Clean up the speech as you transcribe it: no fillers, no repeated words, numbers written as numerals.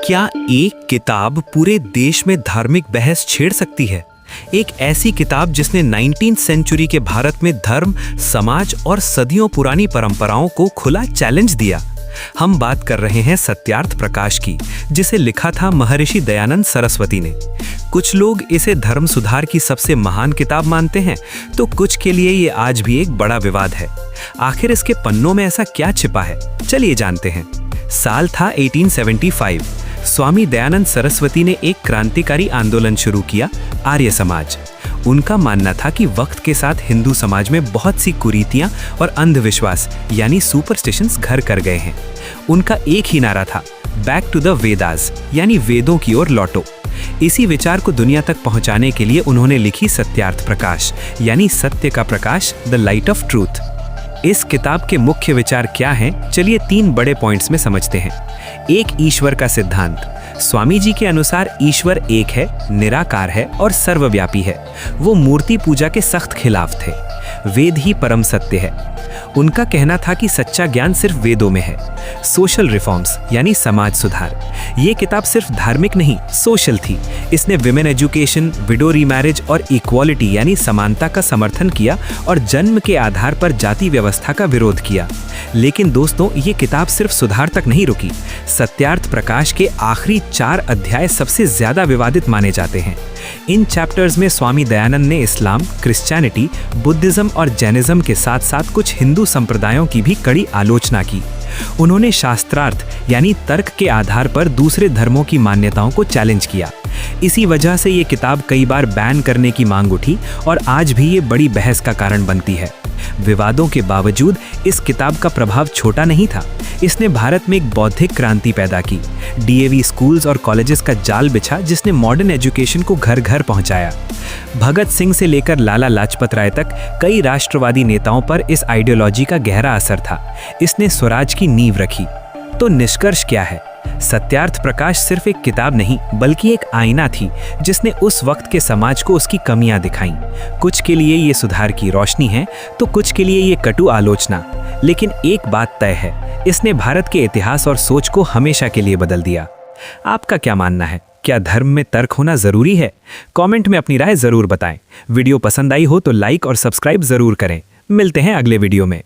क्या एक किताब पूरे देश में धार्मिक बहस छेड़ सकती है? एक ऐसी किताब जिसने 19वीं सेंचुरी के भारत में धर्म, समाज और सदियों पुरानी परंपराओं को खुला चैलेंज दिया। हम बात कर रहे हैं सत्यार्थ प्रकाश की, जिसे लिखा था महर्षि दयानंद सरस्वती ने। कुछ लोग इसे धर्म सुधार की सबसे महान किताब मानते हैं, तो कुछ के लिए ये आज भी एक बड़ा विवाद है। आखिर इसके पन्नों में ऐसा क्या छिपा है, चलिए जानते हैं। साल था 1875। स्वामी दयानंद सरस्वती ने एक क्रांतिकारी आंदोलन शुरू किया, आर्य समाज। उनका मानना था कि वक्त के साथ हिंदू समाज में बहुत सी कुरीतियां और अंधविश्वास यानी सुपरस्टिशंस घर कर गए हैं। उनका एक ही नारा था, बैक टू द वेदास, यानी वेदों की ओर लौटो। इसी विचार को दुनिया तक पहुंचाने के लिए उन्होंने लिखी सत्यार्थ प्रकाश, यानी सत्य का प्रकाश, द लाइट ऑफ ट्रूथ। इस किताब के मुख्य विचार क्या हैं? चलिए 3 बड़े पॉइंट्स में समझते हैं। एक, ईश्वर का सिद्धांत। स्वामी जी के अनुसार ईश्वर एक है, निराकार है और सर्वव्यापी है। वो मूर्ति पूजा के सख्त खिलाफ थे। वेद ही परम सत्य है। उनका कहना था कि सच्चा ज्ञान सिर्फ वेदों में है। सोशल रिफॉर्म्स यानी समाज सुधार। ये किताब सिर्फ धार्मिक नहीं, सोशल थी। इसने विमेन एजुकेशन, विडो रीमैरिज और इक्वालिटी यानी समानता का समर्थन किया और जन्म के आधार पर जाति व्यवस्था का विरोध किया। लेकिन दोस्तों, ये किताब सिर्फ सुधार तक नहीं रुकी। सत्यार्थ प्रकाश के आखिरी 4 अध्याय सबसे ज्यादा विवादित माने जाते हैं। इन चैप्टर्स में स्वामी दयानंद ने इस्लाम, क्रिश्चियनिटी, बुद्धिज्म और जैनिज्म के साथ साथ कुछ हिंदू संप्रदायों की भी कड़ी आलोचना की। उन्होंने शास्त्रार्थ यानी तर्क के आधार पर दूसरे धर्मों की मान्यताओं को चैलेंज किया। इसी वजह से ये किताब कई बार बैन करने की मांग उठी और आज भी ये बड़ी बहस का कारण बनती है। विवादों के बावजूद इस किताब का प्रभाव छोटा नहीं था। इसने भारत में एक बौद्धिक क्रांति पैदा की। डीएवी स्कूल्स और कॉलेजेस का जाल बिछा, जिसने मॉडर्न एजुकेशन को घर घर पहुंचाया। भगत सिंह से लेकर लाला लाजपत राय तक कई राष्ट्रवादी नेताओं पर इस आइडियोलॉजी का गहरा असर था। इसने स्वराज की नींव रखी। तो निष्कर्ष क्या है? सत्यार्थ प्रकाश सिर्फ एक किताब नहीं, बल्कि एक आईना थी, जिसने उस वक्त के समाज को उसकी कमियां दिखाईं। कुछ के लिए ये सुधार की रोशनी है, तो कुछ के लिए ये कटु आलोचना। लेकिन एक बात तय है, इसने भारत के इतिहास और सोच को हमेशा के लिए बदल दिया। आपका क्या मानना है? क्या धर्म में तर्क होना जरूरी है? कमेंट में अपनी राय जरूर बताएं। वीडियो पसंद आई हो तो लाइक और सब्सक्राइब जरूर करें। मिलते हैं अगले वीडियो में।